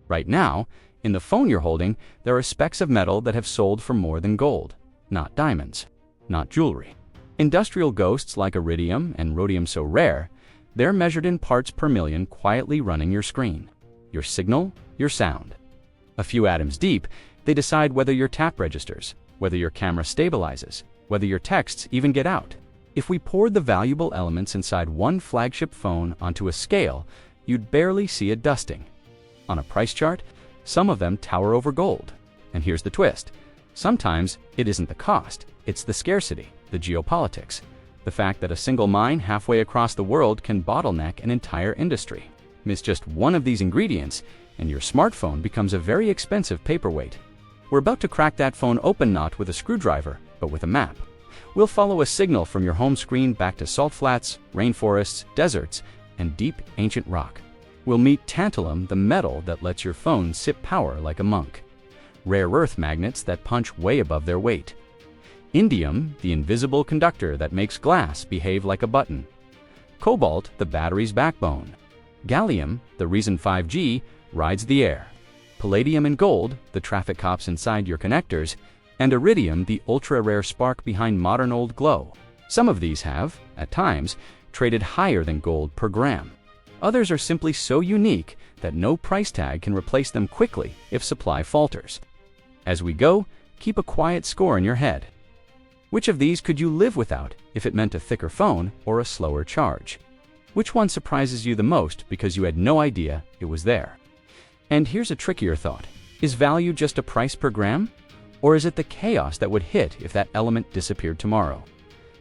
Right now, in the phone you're holding, there are specks of metal that have sold for more than gold. Not diamonds, not jewelry. Industrial ghosts like iridium and rhodium so rare, they're measured in parts per million quietly running your screen. Your signal, your sound. A few atoms deep, they decide whether your tap registers, whether your camera stabilizes, whether your texts even get out. If we poured the valuable elements inside one flagship phone onto a scale, you'd barely see a dusting. On a price chart, some of them tower over gold. And here's the twist. Sometimes it isn't the cost, it's the scarcity, the geopolitics, the fact that a single mine halfway across the world can bottleneck an entire industry. Miss just one of these ingredients, and your smartphone becomes a very expensive paperweight. We're about to crack that phone open not with a screwdriver, but with a map. We'll follow a signal from your home screen back to salt flats, rainforests, deserts, and deep ancient rock. We'll meet tantalum, the metal that lets your phone sip power like a monk. Rare earth magnets that punch way above their weight. Indium, the invisible conductor that makes glass behave like a button. Cobalt, the battery's backbone. Gallium, the reason 5G rides the air. Palladium and gold, the traffic cops inside your connectors. And iridium, the ultra-rare spark behind modern old glow. Some of these have, at times, traded higher than gold per gram. Others are simply so unique that no price tag can replace them quickly if supply falters. As we go, keep a quiet score in your head. Which of these could you live without if it meant a thicker phone or a slower charge? Which one surprises you the most because you had no idea it was there? And here's a trickier thought. Is value just a price per gram? Or is it the chaos that would hit if that element disappeared tomorrow?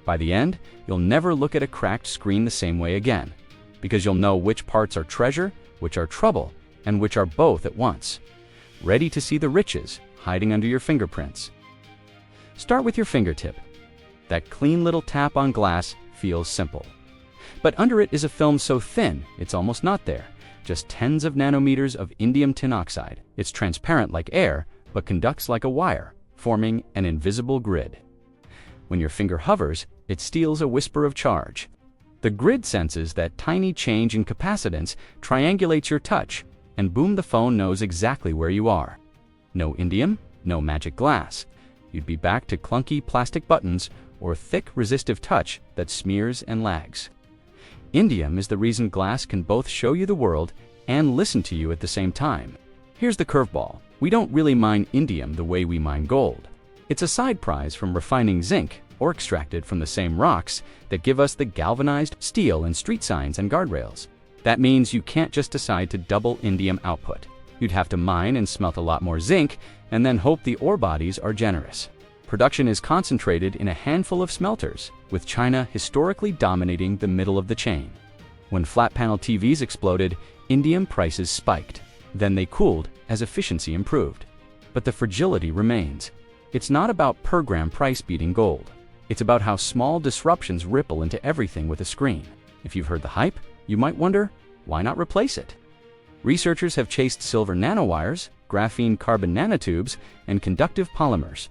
By the end, you'll never look at a cracked screen the same way again, because you'll know which parts are treasure, which are trouble, and which are both at once. Ready to see the riches hiding under your fingerprints. Start with your fingertip. That clean little tap on glass feels simple. But under it is a film so thin, it's almost not there. Just tens of nanometers of indium tin oxide. It's transparent like air, but conducts like a wire, forming an invisible grid. When your finger hovers, it steals a whisper of charge. The grid senses that tiny change in capacitance, triangulates your touch, and boom, the phone knows exactly where you are. No indium, no magic glass. You'd be back to clunky plastic buttons or thick resistive touch that smears and lags. Indium is the reason glass can both show you the world and listen to you at the same time. Here's the curveball. We don't really mine indium the way we mine gold. It's a side prize from refining zinc or extracted from the same rocks that give us the galvanized steel in street signs and guardrails. That means you can't just decide to double indium output. You'd have to mine and smelt a lot more zinc and then hope the ore bodies are generous. Production is concentrated in a handful of smelters, with China historically dominating the middle of the chain. When flat panel TVs exploded, indium prices spiked. Then they cooled as efficiency improved. But the fragility remains. It's not about per gram price beating gold. It's about how small disruptions ripple into everything with a screen. If you've heard the hype, you might wonder, why not replace it? Researchers have chased silver nanowires, graphene carbon nanotubes, and conductive polymers.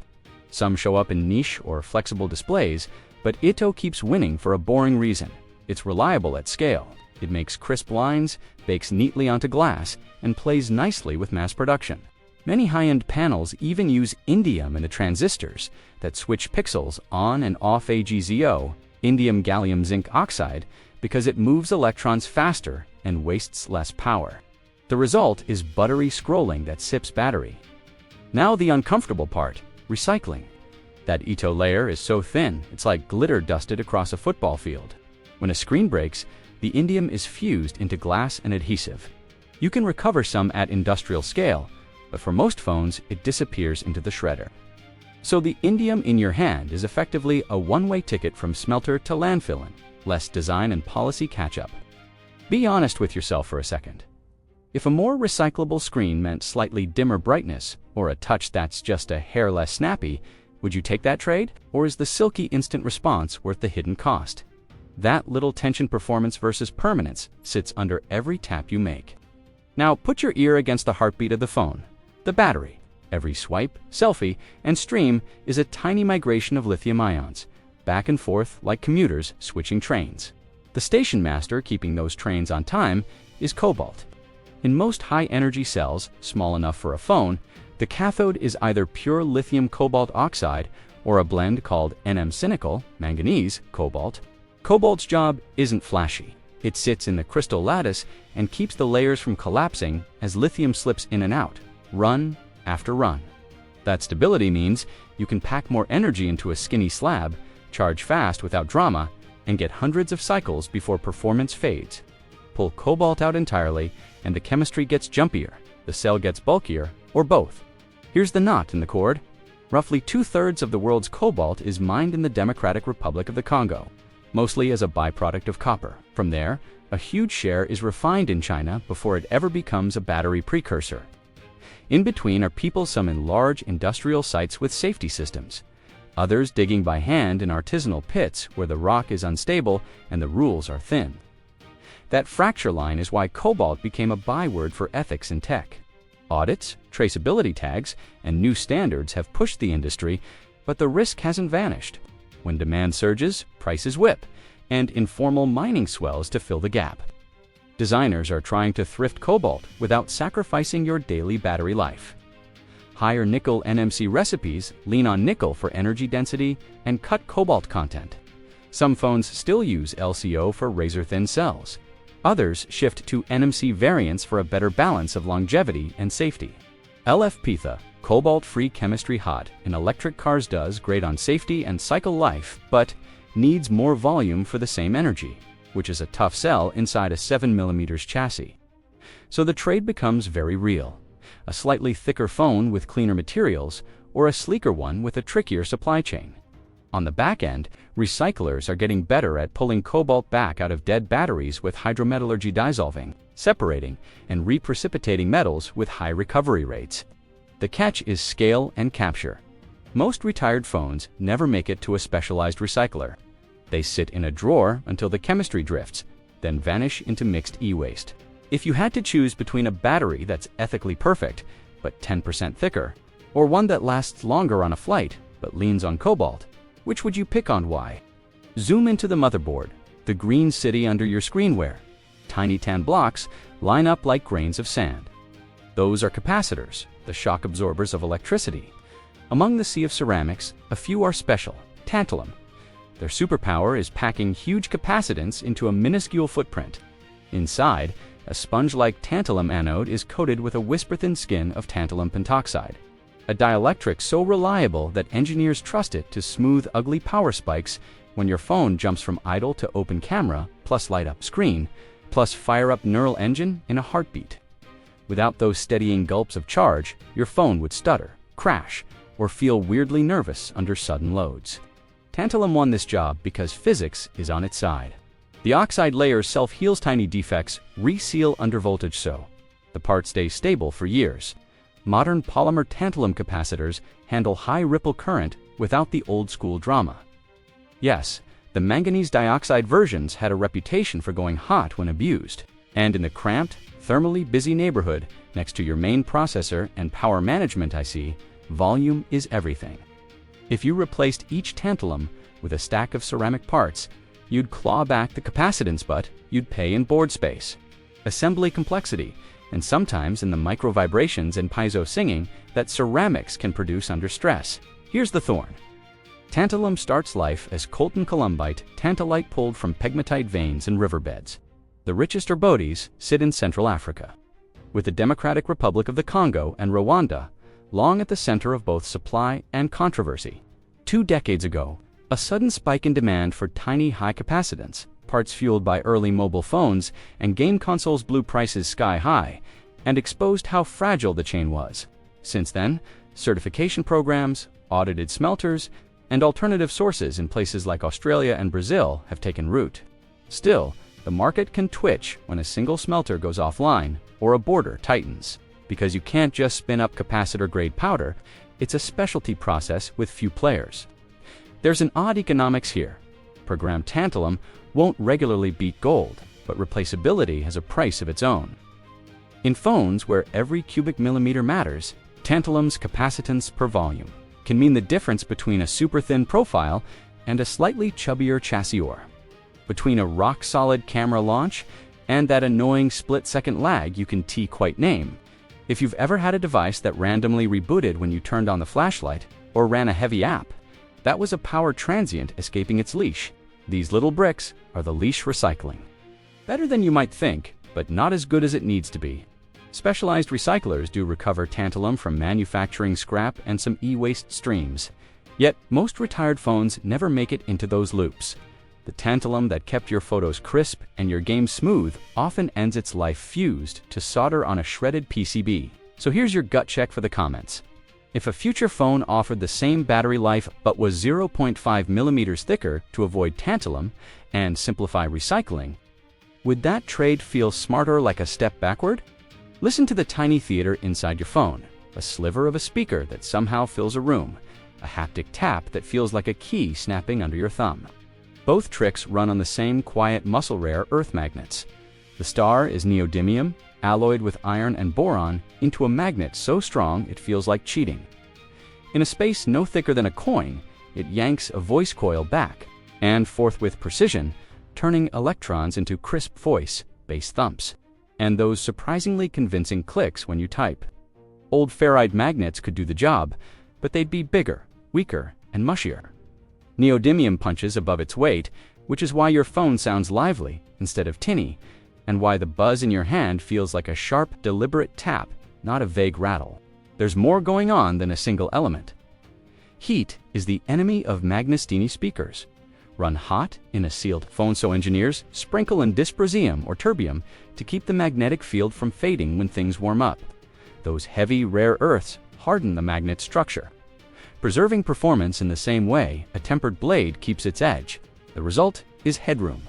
Some show up in niche or flexible displays, but Ito keeps winning for a boring reason. It's reliable at scale. It makes crisp lines, bakes neatly onto glass, and plays nicely with mass production. Many high-end panels even use indium in the transistors that switch pixels on and off AGZO, indium gallium zinc oxide, because it moves electrons faster and wastes less power. The result is buttery scrolling that sips battery. Now the uncomfortable part, recycling. That Ito layer is so thin, it's like glitter dusted across a football field. When a screen breaks, the indium is fused into glass and adhesive. You can recover some at industrial scale, but for most phones, it disappears into the shredder. So the indium in your hand is effectively a one-way ticket from smelter to landfill, less design and policy catch-up. Be honest with yourself for a second. If a more recyclable screen meant slightly dimmer brightness, or a touch that's just a hair less snappy, would you take that trade? Or is the silky instant response worth the hidden cost? That little tension performance versus permanence sits under every tap you make. Now put your ear against the heartbeat of the phone, the battery. Every swipe, selfie, and stream is a tiny migration of lithium ions, back and forth like commuters switching trains. The station master keeping those trains on time is cobalt. In most high-energy cells, small enough for a phone, the cathode is either pure lithium cobalt oxide or a blend called NM-cynical, manganese, cobalt. Cobalt's job isn't flashy. It sits in the crystal lattice and keeps the layers from collapsing as lithium slips in and out, run after run. That stability means you can pack more energy into a skinny slab, charge fast without drama, and get hundreds of cycles before performance fades. Pull cobalt out entirely, and the chemistry gets jumpier, the cell gets bulkier, or both. Here's the knot in the cord. Roughly 2/3 of the world's cobalt is mined in the Democratic Republic of the Congo, mostly as a byproduct of copper. From there, a huge share is refined in China before it ever becomes a battery precursor. In between are people, some in large industrial sites with safety systems, others digging by hand in artisanal pits where the rock is unstable and the rules are thin. That fracture line is why cobalt became a byword for ethics in tech. Audits, traceability tags, and new standards have pushed the industry, but the risk hasn't vanished. When demand surges, prices whip, and informal mining swells to fill the gap. Designers are trying to thrift cobalt without sacrificing your daily battery life. Higher nickel NMC recipes lean on nickel for energy density and cut cobalt content. Some phones still use LCO for razor-thin cells. Others shift to NMC variants for a better balance of longevity and safety. LFP, cobalt-free chemistry hot in electric cars, does great on safety and cycle life, but needs more volume for the same energy, which is a tough sell inside a 7mm chassis. So the trade becomes very real. A slightly thicker phone with cleaner materials, or a sleeker one with a trickier supply chain. On the back end, recyclers are getting better at pulling cobalt back out of dead batteries with hydrometallurgy, dissolving, separating, and reprecipitating metals with high recovery rates. The catch is scale and capture. Most retired phones never make it to a specialized recycler. They sit in a drawer until the chemistry drifts, then vanish into mixed e-waste. If you had to choose between a battery that's ethically perfect, but 10% thicker, or one that lasts longer on a flight, but leans on cobalt, which would you pick on why? Zoom into the motherboard, the green city under your screenware. Tiny tan blocks line up like grains of sand. Those are capacitors, the shock absorbers of electricity. Among the sea of ceramics, a few are special, tantalum. Their superpower is packing huge capacitance into a minuscule footprint. Inside, a sponge-like tantalum anode is coated with a whisper-thin skin of tantalum pentoxide, a dielectric so reliable that engineers trust it to smooth ugly power spikes when your phone jumps from idle to open camera, plus light up screen, plus fire up neural engine in a heartbeat. Without those steadying gulps of charge, your phone would stutter, crash, or feel weirdly nervous under sudden loads. Tantalum won this job because physics is on its side. The oxide layer self-heals tiny defects, reseal under voltage, so the part stays stable for years. Modern polymer tantalum capacitors handle high ripple current without the old-school drama. Yes, the manganese dioxide versions had a reputation for going hot when abused, and in the cramped, thermally busy neighborhood next to your main processor and power management IC, volume is everything. If you replaced each tantalum with a stack of ceramic parts, you'd claw back the capacitance, but you'd pay in board space, assembly complexity, and sometimes in the micro vibrations and piezo singing that ceramics can produce under stress. Here's the thorn. Tantalum starts life as coltan columbite, tantalite pulled from pegmatite veins and riverbeds. The richest Rhodiotes sit in Central Africa, with the Democratic Republic of the Congo and Rwanda long at the center of both supply and controversy. 2 decades ago, a sudden spike in demand for tiny high capacitance parts fueled by early mobile phones and game consoles blew prices sky high and exposed how fragile the chain was. Since then, certification programs, audited smelters, and alternative sources in places like Australia and Brazil have taken root. Still, the market can twitch when a single smelter goes offline or a border tightens. Because you can't just spin up capacitor-grade powder, it's a specialty process with few players. There's an odd economics here. Per gram tantalum won't regularly beat gold, but replaceability has a price of its own. In phones where every cubic millimeter matters, tantalum's capacitance per volume can mean the difference between a super thin profile and a slightly chubbier chassis, or between a rock-solid camera launch and that annoying split-second lag you can quite name. If you've ever had a device that randomly rebooted when you turned on the flashlight or ran a heavy app, that was a power transient escaping its leash. These little bricks are the leash recycling. Better than you might think, but not as good as it needs to be. Specialized recyclers do recover tantalum from manufacturing scrap and some e-waste streams. Yet, most retired phones never make it into those loops. The tantalum that kept your photos crisp and your game smooth often ends its life fused to solder on a shredded PCB. So here's your gut check for the comments. If a future phone offered the same battery life but was 0.5 millimeters thicker to avoid tantalum and simplify recycling, would that trade feel smarter, like a step backward? Listen to the tiny theater inside your phone, a sliver of a speaker that somehow fills a room, a haptic tap that feels like a key snapping under your thumb. Both tricks run on the same quiet muscle rare earth magnets. The star is neodymium, alloyed with iron and boron into a magnet so strong it feels like cheating. In a space no thicker than a coin, it yanks a voice coil back, and forth with precision, turning electrons into crisp voice, bass thumps, and those surprisingly convincing clicks when you type. Old ferrite magnets could do the job, but they'd be bigger, weaker, and mushier. Neodymium punches above its weight, which is why your phone sounds lively instead of tinny, and why the buzz in your hand feels like a sharp, deliberate tap, not a vague rattle. There's more going on than a single element. Heat is the enemy of Magnestini speakers. Run hot in a sealed phone, so engineers sprinkle in dysprosium or terbium to keep the magnetic field from fading when things warm up. Those heavy, rare earths harden the magnet structure, preserving performance in the same way a tempered blade keeps its edge. The result is headroom.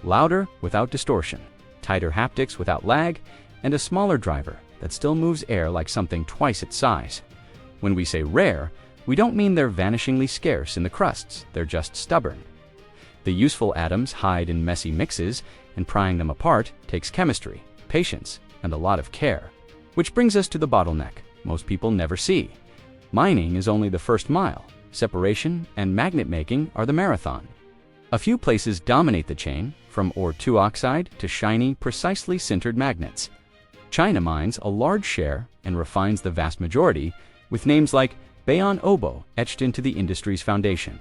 Louder without distortion, tighter haptics without lag, and a smaller driver that still moves air like something twice its size. When we say rare, we don't mean they're vanishingly scarce in the crusts, they're just stubborn. The useful atoms hide in messy mixes, and prying them apart takes chemistry, patience, and a lot of care. Which brings us to the bottleneck most people never see. Mining is only the first mile. Separation and magnet making are the marathon. A few places dominate the chain, from ore 2 oxide to shiny, precisely sintered magnets. China mines a large share and refines the vast majority, with names like Bayan Obo etched into the industry's foundation.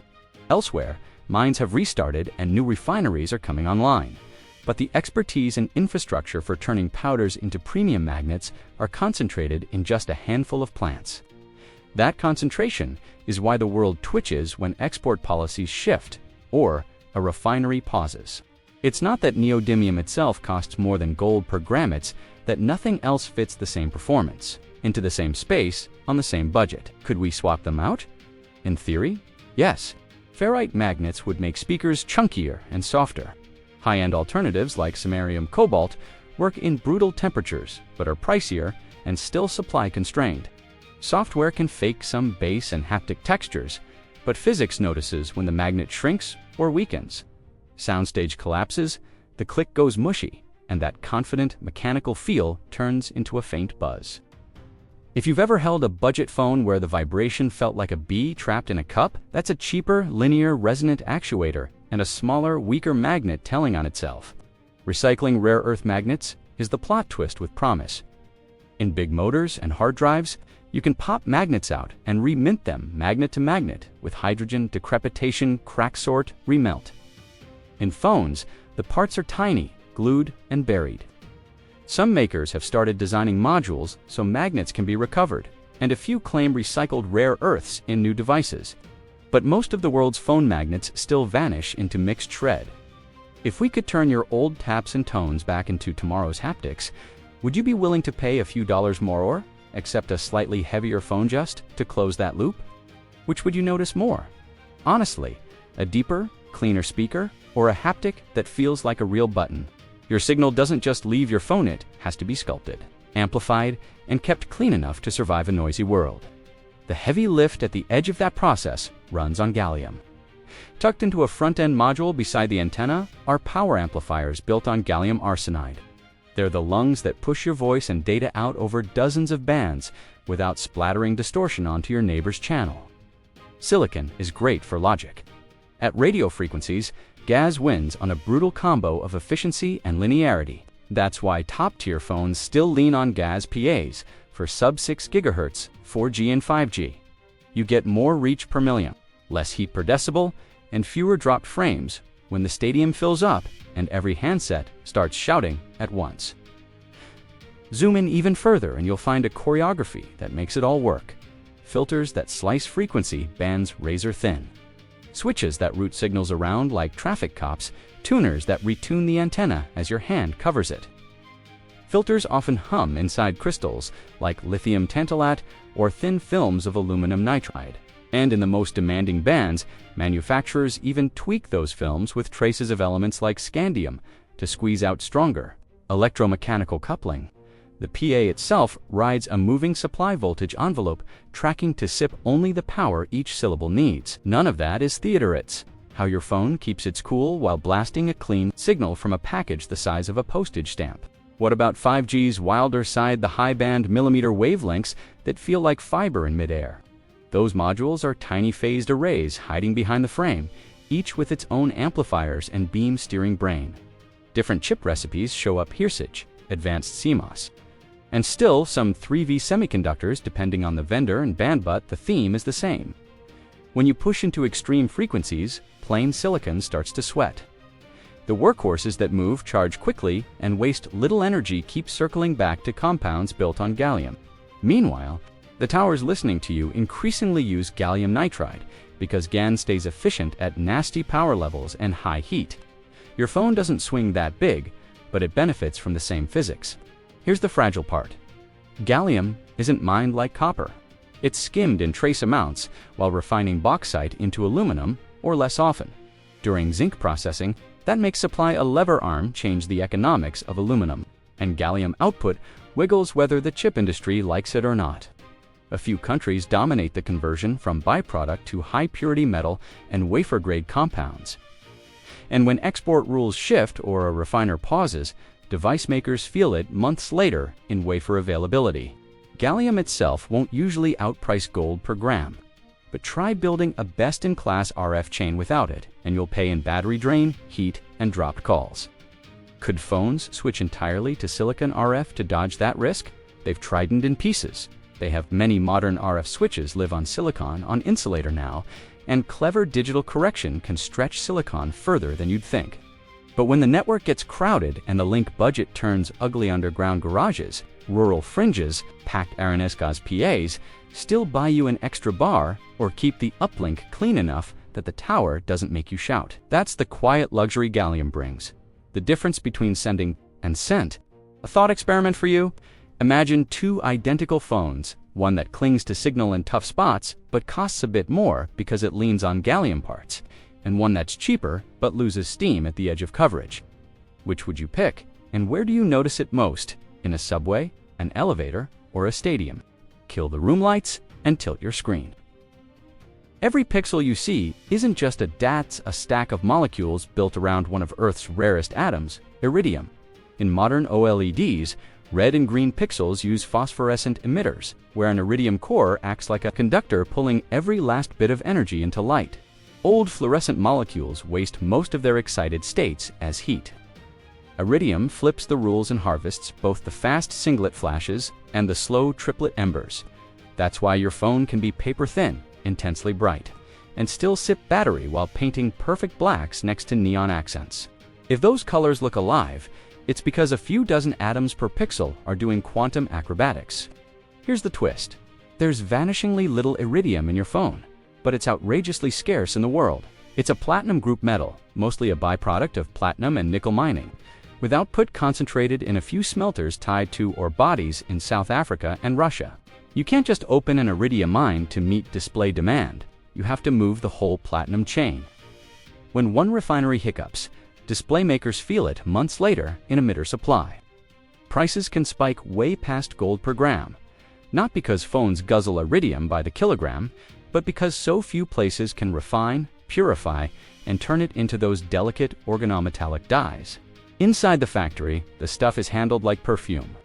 Elsewhere, mines have restarted and new refineries are coming online. But the expertise and infrastructure for turning powders into premium magnets are concentrated in just a handful of plants. That concentration is why the world twitches when export policies shift or a refinery pauses. It's not that neodymium itself costs more than gold per gram, it's that nothing else fits the same performance, into the same space, on the same budget. Could we swap them out? In theory, yes. Ferrite magnets would make speakers chunkier and softer. High-end alternatives like samarium cobalt work in brutal temperatures, but are pricier and still supply constrained. Software can fake some bass and haptic textures, but physics notices when the magnet shrinks or weakens. Soundstage collapses, the click goes mushy, and that confident mechanical feel turns into a faint buzz. If you've ever held a budget phone where the vibration felt like a bee trapped in a cup, that's a cheaper, linear, resonant actuator and a smaller, weaker magnet telling on itself. Recycling rare earth magnets is the plot twist with promise. In big motors and hard drives, you can pop magnets out and remint them magnet to magnet with hydrogen decrepitation, crack sort, remelt. In phones, the parts are tiny, glued, and buried. Some makers have started designing modules so magnets can be recovered, and a few claim recycled rare earths in new devices. But most of the world's phone magnets still vanish into mixed shred. If we could turn your old taps and tones back into tomorrow's haptics, would you be willing to pay a few dollars more or accept a slightly heavier phone just to close that loop? Which would you notice more? Honestly, a deeper, cleaner speaker or a haptic that feels like a real button? Your signal doesn't just leave your phone, it has to be sculpted, amplified, and kept clean enough to survive a noisy world. The heavy lift at the edge of that process runs on gallium. Tucked into a front-end module beside the antenna are power amplifiers built on gallium arsenide. They're the lungs that push your voice and data out over dozens of bands without splattering distortion onto your neighbor's channel. Silicon is great for logic. At radio frequencies, GAZ wins on a brutal combo of efficiency and linearity. That's why top-tier phones still lean on GaAs PAs for sub-6 GHz, 4G and 5G. You get more reach per million, less heat per decibel, and fewer dropped frames when the stadium fills up and every handset starts shouting at once. Zoom in even further and you'll find a choreography that makes it all work. Filters that slice frequency bands razor thin. Switches that route signals around like traffic cops, tuners that retune the antenna as your hand covers it. Filters often hum inside crystals like lithium tantalate or thin films of aluminum nitride. And in the most demanding bands, manufacturers even tweak those films with traces of elements like scandium to squeeze out stronger electromechanical coupling. The PA itself rides a moving supply voltage envelope, tracking to sip only the power each syllable needs. None of that is theater, it's how your phone keeps its cool while blasting a clean signal from a package the size of a postage stamp. What about 5G's wilder side, the high-band millimeter wavelengths that feel like fiber in midair? Those modules are tiny phased arrays hiding behind the frame, each with its own amplifiers and beam steering brain. Different chip recipes show up hereSIG, advanced CMOS. And still some 3V semiconductors depending on the vendor and band, but the theme is the same. When you push into extreme frequencies, plain silicon starts to sweat. The workhorses that move, charge quickly, and waste little energy keep circling back to compounds built on gallium. Meanwhile, the towers listening to you increasingly use gallium nitride because GaN stays efficient at nasty power levels and high heat. Your phone doesn't swing that big, but it benefits from the same physics. Here's the fragile part. Gallium isn't mined like copper. It's skimmed in trace amounts while refining bauxite into aluminum, or less often. During zinc processing, that makes supply a lever arm change the economics of aluminum, and gallium output wiggles whether the chip industry likes it or not. A few countries dominate the conversion from byproduct to high-purity metal and wafer-grade compounds. And when export rules shift or a refiner pauses, device makers feel it months later in wafer availability. Gallium itself won't usually outprice gold per gram, but try building a best-in-class RF chain without it, and you'll pay in battery drain, heat, and dropped calls. Could phones switch entirely to silicon RF to dodge that risk? They've tried it in pieces. They have many modern RF switches live on silicon on insulator now, and clever digital correction can stretch silicon further than you'd think. But when the network gets crowded and the link budget turns ugly, underground garages, rural fringes, packed GaAs PAs still buy you an extra bar or keep the uplink clean enough that the tower doesn't make you shout. That's the quiet luxury gallium brings. The difference between sending and sent. A thought experiment for you? Imagine two identical phones, one that clings to signal in tough spots but costs a bit more because it leans on gallium parts, and one that's cheaper but loses steam at the edge of coverage. Which would you pick, and where do you notice it most? In a subway, an elevator, or a stadium? Kill the room lights and tilt your screen. Every pixel you see isn't just a stack of molecules built around one of Earth's rarest atoms, iridium. In modern OLEDs, red and green pixels use phosphorescent emitters, where an iridium core acts like a conductor pulling every last bit of energy into light. Old fluorescent molecules waste most of their excited states as heat. Iridium flips the rules and harvests both the fast singlet flashes and the slow triplet embers. That's why your phone can be paper-thin, intensely bright, and still sip battery while painting perfect blacks next to neon accents. If those colors look alive, it's because a few dozen atoms per pixel are doing quantum acrobatics. Here's the twist. There's vanishingly little iridium in your phone, but it's outrageously scarce in the world. It's a platinum group metal, mostly a byproduct of platinum and nickel mining, with output concentrated in a few smelters tied to or bodies in South Africa and Russia. You can't just open an iridium mine to meet display demand. You have to move the whole platinum chain. When one refinery hiccups, display makers feel it months later in emitter supply. Prices can spike way past gold per gram, not because phones guzzle iridium by the kilogram, but because so few places can refine, purify, and turn it into those delicate organometallic dyes. Inside the factory, the stuff is handled like perfume.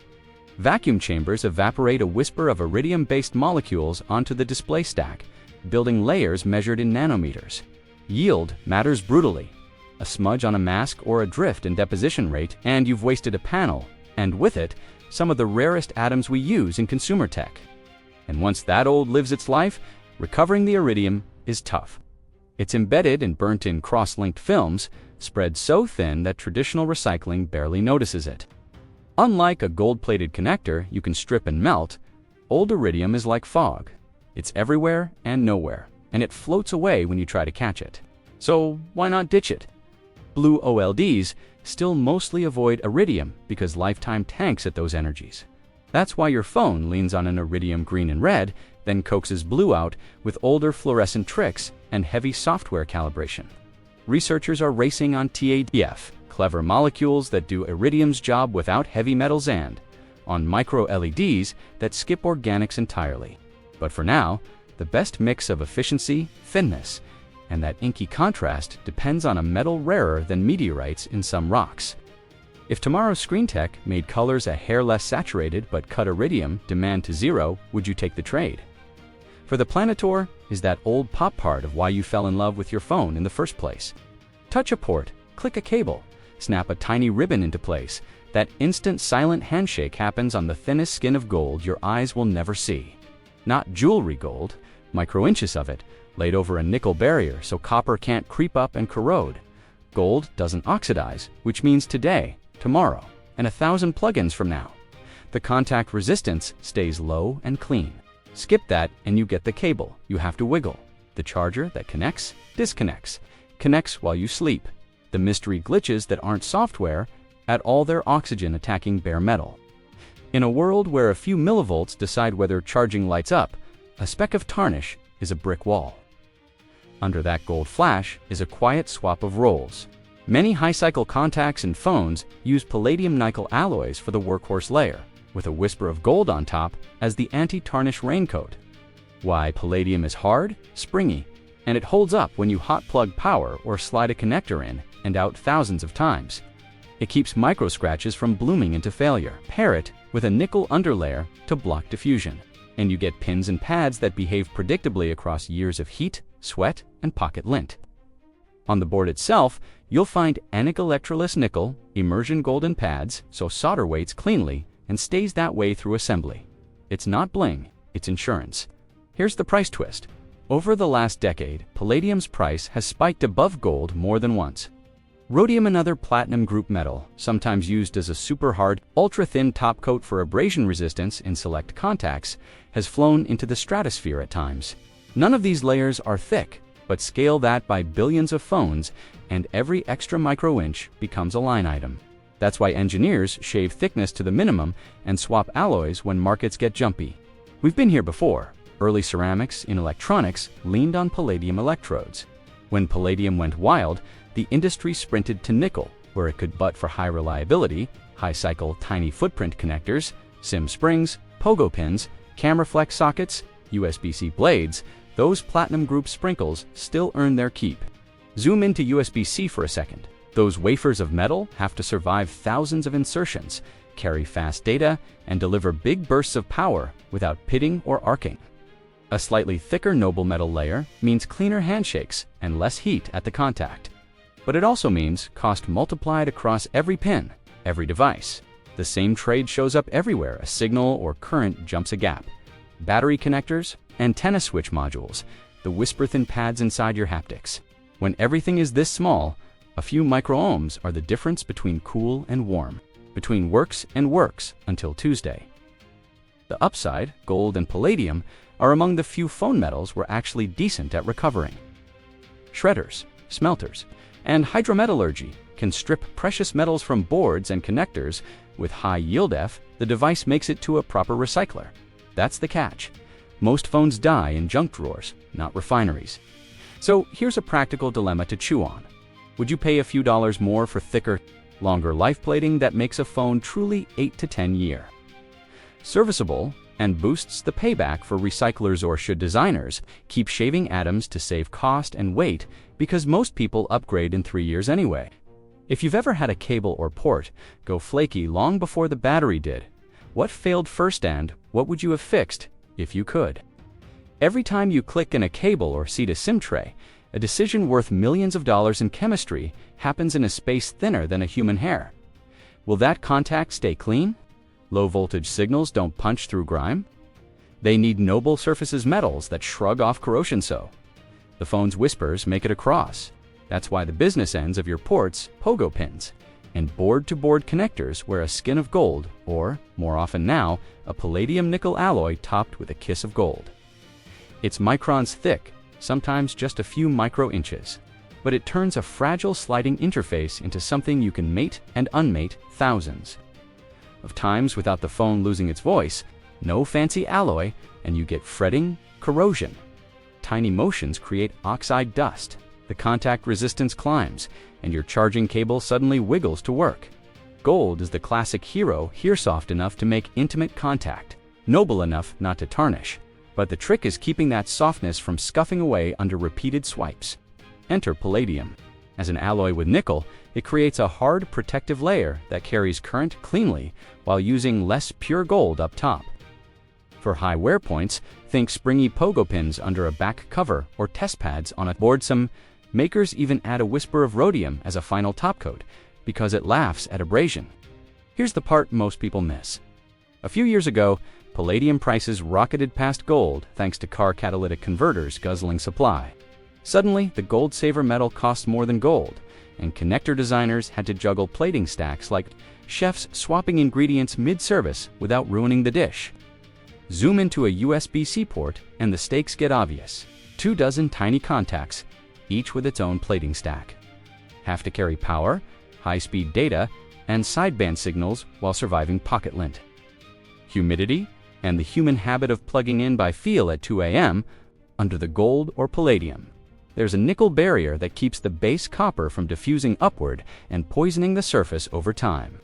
Vacuum chambers evaporate a whisper of iridium-based molecules onto the display stack, building layers measured in nanometers. Yield matters brutally. a smudge on a mask, or a drift in deposition rate, and you've wasted a panel, and with it, some of the rarest atoms we use in consumer tech. And once that old lives its life, recovering the iridium is tough. It's embedded in burnt-in cross-linked films, spread so thin that traditional recycling barely notices it. Unlike a gold-plated connector you can strip and melt, old iridium is like fog. It's everywhere and nowhere, and it floats away when you try to catch it. So why not ditch it? Blue OLEDs still mostly avoid iridium because lifetime tanks at those energies. That's why your phone leans on an iridium green and red, then coaxes blue out with older fluorescent tricks and heavy software calibration. Researchers are racing on TADF, clever molecules that do iridium's job without heavy metals, and on micro-LEDs that skip organics entirely. But for now, the best mix of efficiency, thinness, and that inky contrast depends on a metal rarer than meteorites in some rocks. If tomorrow's screen tech made colors a hair less saturated but cut iridium demand to zero, would you take the trade? For the Planitor is that old pop part of why you fell in love with your phone in the first place. Touch a port, click a cable, snap a tiny ribbon into place. That instant silent handshake happens on the thinnest skin of gold your eyes will never see. Not jewelry gold, micro-inches of it, laid over a nickel barrier so copper can't creep up and corrode. Gold doesn't oxidize, which means today, tomorrow, and 1,000 plugins from now. The contact resistance stays low and clean. Skip that and you get the cable you have to wiggle. The charger that connects, disconnects, connects while you sleep. The mystery glitches that aren't software at all their oxygen attacking bare metal. In a world where a few millivolts decide whether charging lights up, a speck of tarnish is a brick wall. Under that gold flash is a quiet swap of roles. Many high-cycle contacts and phones use palladium nickel alloys for the workhorse layer, with a whisper of gold on top as the anti-tarnish raincoat. Why palladium is hard, springy, and it holds up when you hot plug power or slide a connector in and out thousands of times. It keeps micro-scratches from blooming into failure. Pair it with a nickel underlayer to block diffusion, and you get pins and pads that behave predictably across years of heat, sweat, and pocket lint. On the board itself, you'll find anickel-electroless nickel, immersion golden pads, so solder weights cleanly and stays that way through assembly. It's not bling, it's insurance. Here's the price twist. Over the last decade, palladium's price has spiked above gold more than once. Rhodium, another platinum group metal, sometimes used as a super hard, ultra-thin topcoat for abrasion resistance in select contacts, has flown into the stratosphere at times. None of these layers are thick, but scale that by billions of phones, and every extra micro-inch becomes a line item. That's why engineers shave thickness to the minimum and swap alloys when markets get jumpy. We've been here before. Early ceramics in electronics leaned on palladium electrodes. When palladium went wild, the industry sprinted to nickel, where it could butt for high reliability, high-cycle tiny footprint connectors, SIM springs, pogo pins, camera flex sockets, USB-C blades. Those platinum group sprinkles still earn their keep. Zoom into USB-C for a second. Those wafers of metal have to survive thousands of insertions, carry fast data, and deliver big bursts of power without pitting or arcing. A slightly thicker noble metal layer means cleaner handshakes and less heat at the contact. But it also means cost multiplied across every pin, every device. The same trade shows up everywhere a signal or current jumps a gap. Battery connectors, antenna switch modules, the whisper-thin pads inside your haptics. When everything is this small, a few micro-ohms are the difference between cool and warm, between works and works until Tuesday. The upside, gold and palladium, are among the few phone metals we're actually decent at recovering. Shredders, smelters, and hydrometallurgy can strip precious metals from boards and connectors. With high yield F, the device makes it to a proper recycler. That's the catch. Most phones die in junk drawers, not refineries. So here's a practical dilemma to chew on. Would you pay a few dollars more for thicker, longer life plating that makes a phone truly 8 to 10 year serviceable and boosts the payback for recyclers, or should designers keep shaving atoms to save cost and weight because most people upgrade in 3 years anyway? If you've ever had a cable or port go flaky long before the battery did, what failed first and what would you have fixed if you could? Every time you click in a cable or seat a SIM tray, A decision worth millions of dollars in chemistry happens in a space thinner than a human hair. Will that contact stay clean? Low-voltage signals don't punch through grime? They need noble surfaces metals that shrug off corrosion so. The phone's whispers make it across. That's why the business ends of your ports pogo pins, and board-to-board connectors wear a skin of gold or, more often now, a palladium-nickel alloy topped with a kiss of gold. It's microns thick, sometimes just a few micro-inches, but it turns a fragile sliding interface into something you can mate and unmate thousands of times without the phone losing its voice. No fancy alloy, and you get fretting, corrosion. Tiny motions create oxide dust. The contact resistance climbs, and your charging cable suddenly wiggles to work. Gold is the classic hero, here soft enough to make intimate contact, noble enough not to tarnish. But the trick is keeping that softness from scuffing away under repeated swipes. Enter palladium. As an alloy with nickel, it creates a hard protective layer that carries current cleanly while using less pure gold up top. For high wear points, think springy pogo pins under a back cover or test pads on a board. Some makers even add a whisper of rhodium as a final topcoat because it laughs at abrasion. Here's the part most people miss. A few years ago, palladium prices rocketed past gold thanks to car catalytic converters guzzling supply. Suddenly, the gold-saver metal cost more than gold, and connector designers had to juggle plating stacks like chefs swapping ingredients mid-service without ruining the dish. Zoom into a USB-C port and the stakes get obvious. 24 tiny contacts, each with its own plating stack. Have to carry power, high-speed data, and sideband signals while surviving pocket lint. Humidity, and the human habit of plugging in by feel at 2 a.m. under the gold or palladium. There's a nickel barrier that keeps the base copper from diffusing upward and poisoning the surface over time.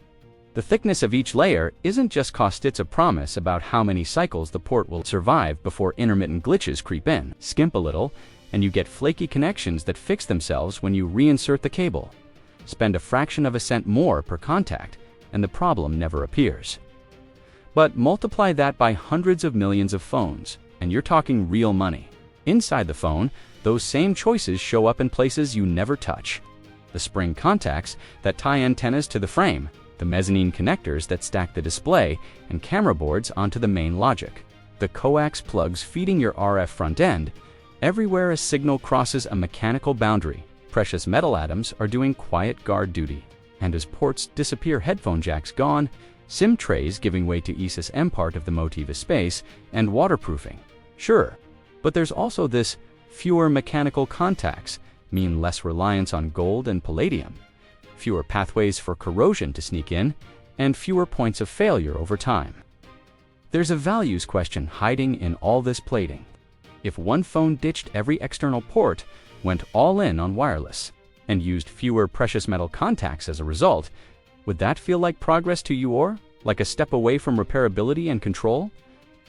The thickness of each layer isn't just cost, it's a promise about how many cycles the port will survive before intermittent glitches creep in. Skimp a little, and you get flaky connections that fix themselves when you reinsert the cable. Spend a fraction of a cent more per contact, and the problem never appears. But multiply that by hundreds of millions of phones, and you're talking real money. Inside the phone, those same choices show up in places you never touch. The spring contacts that tie antennas to the frame, the mezzanine connectors that stack the display and camera boards onto the main logic, the coax plugs feeding your RF front end. Everywhere a signal crosses a mechanical boundary, precious metal atoms are doing quiet guard duty. And as ports disappear, headphone jacks gone, SIM trays giving way to ESIS-M part of the Motiva space, and waterproofing. Sure, but there's also this: fewer mechanical contacts mean less reliance on gold and palladium, fewer pathways for corrosion to sneak in, and fewer points of failure over time. There's a values question hiding in all this plating. If one phone ditched every external port, went all in on wireless, and used fewer precious metal contacts as a result, would that feel like progress to you, or like a step away from repairability and control?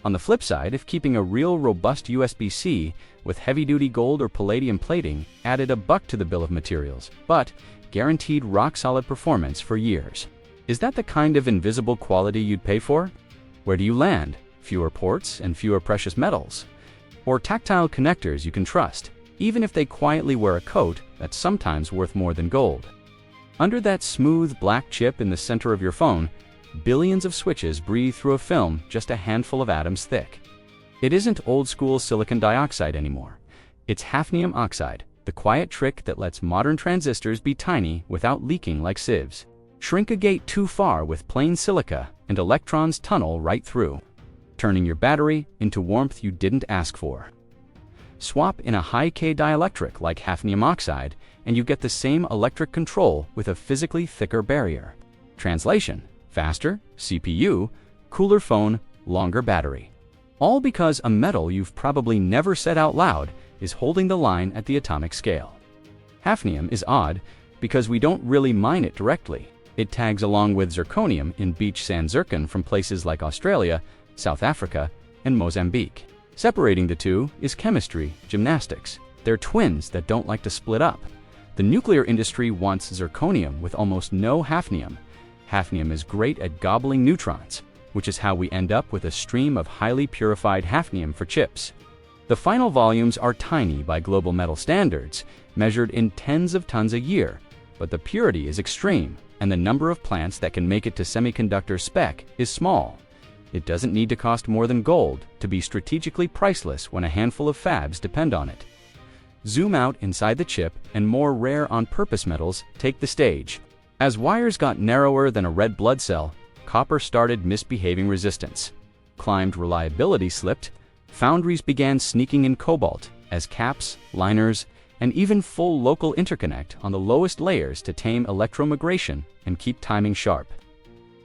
On the flip side, if keeping a real robust USB-C with heavy-duty gold or palladium plating added $1 to the bill of materials, but guaranteed rock-solid performance for years, is that the kind of invisible quality you'd pay for? Where do you land? Fewer ports and fewer precious metals? Or tactile connectors you can trust, even if they quietly wear a coat that's sometimes worth more than gold? Under that smooth black chip in the center of your phone, billions of switches breathe through a film just a handful of atoms thick. It isn't old-school silicon dioxide anymore. It's hafnium oxide, the quiet trick that lets modern transistors be tiny without leaking like sieves. Shrink a gate too far with plain silica, and electrons tunnel right through, turning your battery into warmth you didn't ask for. Swap in a high-K dielectric like hafnium oxide, and you get the same electric control with a physically thicker barrier. Translation: faster CPU, cooler phone, longer battery. All because a metal you've probably never said out loud is holding the line at the atomic scale. Hafnium is odd because we don't really mine it directly. It tags along with zirconium in beach sand zircon from places like Australia, South Africa, and Mozambique. Separating the two is chemistry, gymnastics. They're twins that don't like to split up. The nuclear industry wants zirconium with almost no hafnium. Hafnium is great at gobbling neutrons, which is how we end up with a stream of highly purified hafnium for chips. The final volumes are tiny by global metal standards, measured in tens of tons a year, but the purity is extreme, and the number of plants that can make it to semiconductor spec is small. It doesn't need to cost more than gold to be strategically priceless when a handful of fabs depend on it. Zoom out inside the chip, and more rare on-purpose metals take the stage. As wires got narrower than a red blood cell, copper started misbehaving resistance. Climbed reliability slipped. Foundries began sneaking in cobalt as caps, liners, and even full local interconnect on the lowest layers to tame electromigration and keep timing sharp.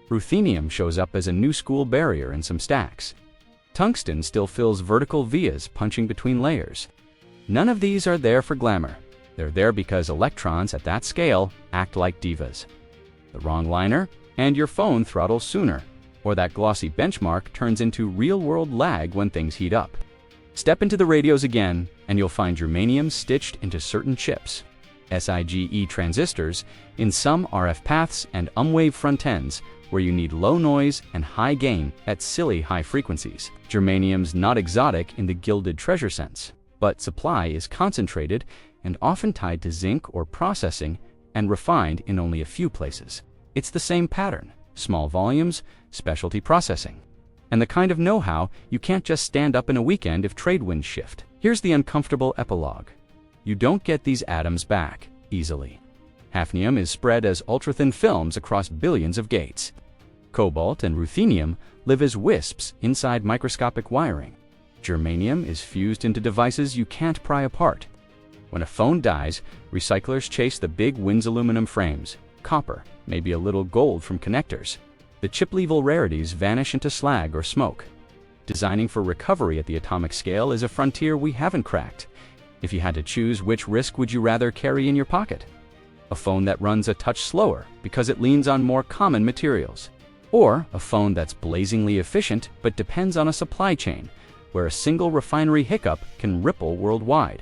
Ruthenium shows up as a new school barrier in some stacks. Tungsten still fills vertical vias punching between layers. None of these are there for glamour. They're there because electrons at that scale act like divas. The wrong liner, and your phone throttles sooner, or that glossy benchmark turns into real-world lag when things heat up. Step into the radios again, and you'll find germanium stitched into certain chips, SiGe transistors in some RF paths, and wave front ends where you need low noise and high gain at silly high frequencies. Germanium's not exotic in the gilded treasure sense, but supply is concentrated and often tied to zinc or processing and refined in only a few places. It's the same pattern: small volumes, specialty processing, and the kind of know-how you can't just stand up in a weekend if trade winds shift. Here's the uncomfortable epilogue. You don't get these atoms back easily. Hafnium is spread as ultra-thin films across billions of gates. Cobalt and ruthenium live as wisps inside microscopic wiring. Germanium is fused into devices you can't pry apart. When a phone dies, recyclers chase the big WINS aluminum frames. Copper, maybe a little gold from connectors. The chip-level rarities vanish into slag or smoke. Designing for recovery at the atomic scale is a frontier we haven't cracked. If you had to choose, which risk would you rather carry in your pocket? A phone that runs a touch slower because it leans on more common materials. Or a phone that's blazingly efficient but depends on a supply chain where a single refinery hiccup can ripple worldwide.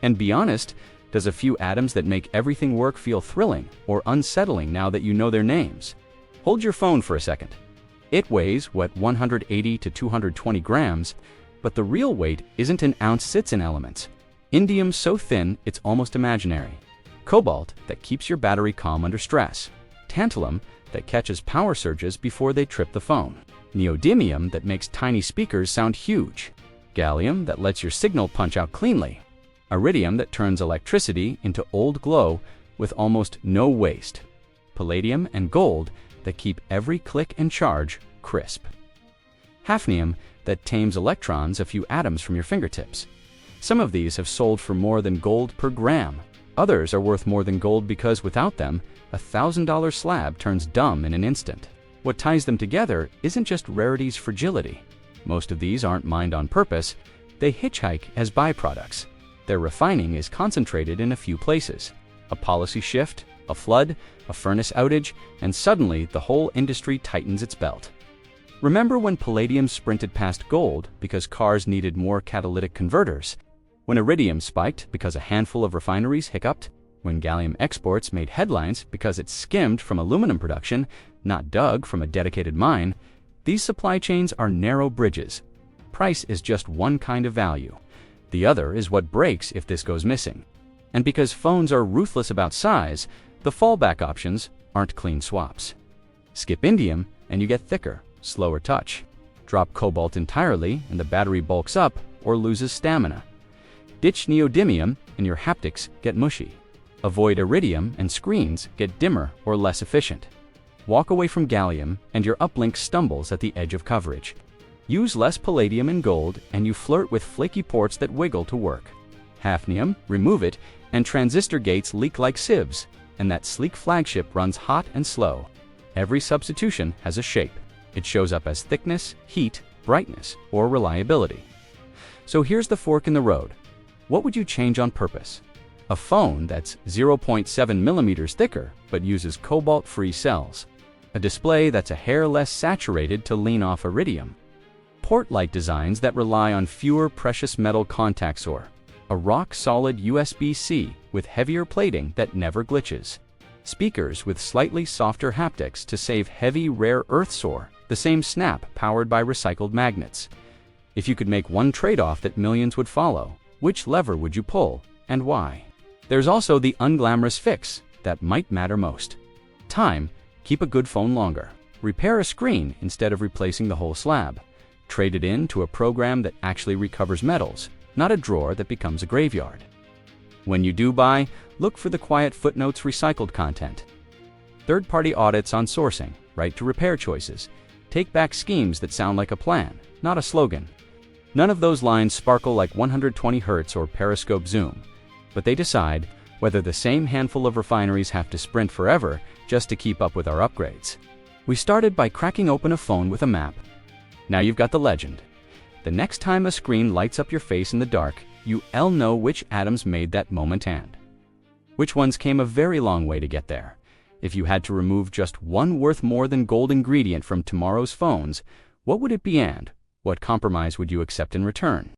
And be honest, does a few atoms that make everything work feel thrilling or unsettling now that you know their names? Hold your phone for a second. It weighs, 180 to 220 grams, but the real weight isn't an ounce sits in elements. Indium so thin it's almost imaginary. Cobalt that keeps your battery calm under stress. Tantalum that catches power surges before they trip the phone. Neodymium that makes tiny speakers sound huge. Gallium that lets your signal punch out cleanly. Iridium that turns electricity into old glow with almost no waste. Palladium and gold that keep every click and charge crisp. Hafnium that tames electrons a few atoms from your fingertips. Some of these have sold for more than gold per gram. Others are worth more than gold because without them, a $1,000 slab turns dumb in an instant. What ties them together isn't just rarity's fragility. Most of these aren't mined on purpose. They hitchhike as byproducts. Their refining is concentrated in a few places. A policy shift, a flood, a furnace outage, and suddenly the whole industry tightens its belt. Remember when palladium sprinted past gold because cars needed more catalytic converters? When iridium spiked because a handful of refineries hiccuped? When gallium exports made headlines because it skimmed from aluminum production, not dug from a dedicated mine? These supply chains are narrow bridges. Price is just one kind of value. The other is what breaks if this goes missing. And because phones are ruthless about size, the fallback options aren't clean swaps. Skip indium and you get thicker, slower touch. Drop cobalt entirely and the battery bulks up or loses stamina. Ditch neodymium and your haptics get mushy. Avoid iridium and screens get dimmer or less efficient. Walk away from gallium and your uplink stumbles at the edge of coverage. Use less palladium and gold and you flirt with flaky ports that wiggle to work. Hafnium, remove it, and transistor gates leak like sieves, and that sleek flagship runs hot and slow. Every substitution has a shape. It shows up as thickness, heat, brightness, or reliability. So here's the fork in the road. What would you change on purpose? A phone that's 0.7 millimeters thicker but uses cobalt-free cells. A display that's a hair less saturated to lean off iridium. Port light designs that rely on fewer precious metal contacts, or a rock-solid USB-C with heavier plating that never glitches. Speakers with slightly softer haptics to save heavy rare earth soar, the same snap powered by recycled magnets. If you could make one trade-off that millions would follow, which lever would you pull, and why? There's also the unglamorous fix that might matter most. Time. Keep a good phone longer. Repair a screen instead of replacing the whole slab. Trade it in to a program that actually recovers metals, not a drawer that becomes a graveyard. When you do buy, look for the quiet footnotes recycled content. Third-party audits on sourcing, right to repair choices, take-back schemes that sound like a plan, not a slogan. None of those lines sparkle like 120 Hz or periscope zoom, but they decide whether the same handful of refineries have to sprint forever just to keep up with our upgrades. We started by cracking open a phone with a map. Now you've got the legend. The next time a screen lights up your face in the dark, you'll know which atoms made that moment and which ones came a very long way to get there. If you had to remove just one worth more than gold ingredient from tomorrow's phones, what would it be and what compromise would you accept in return?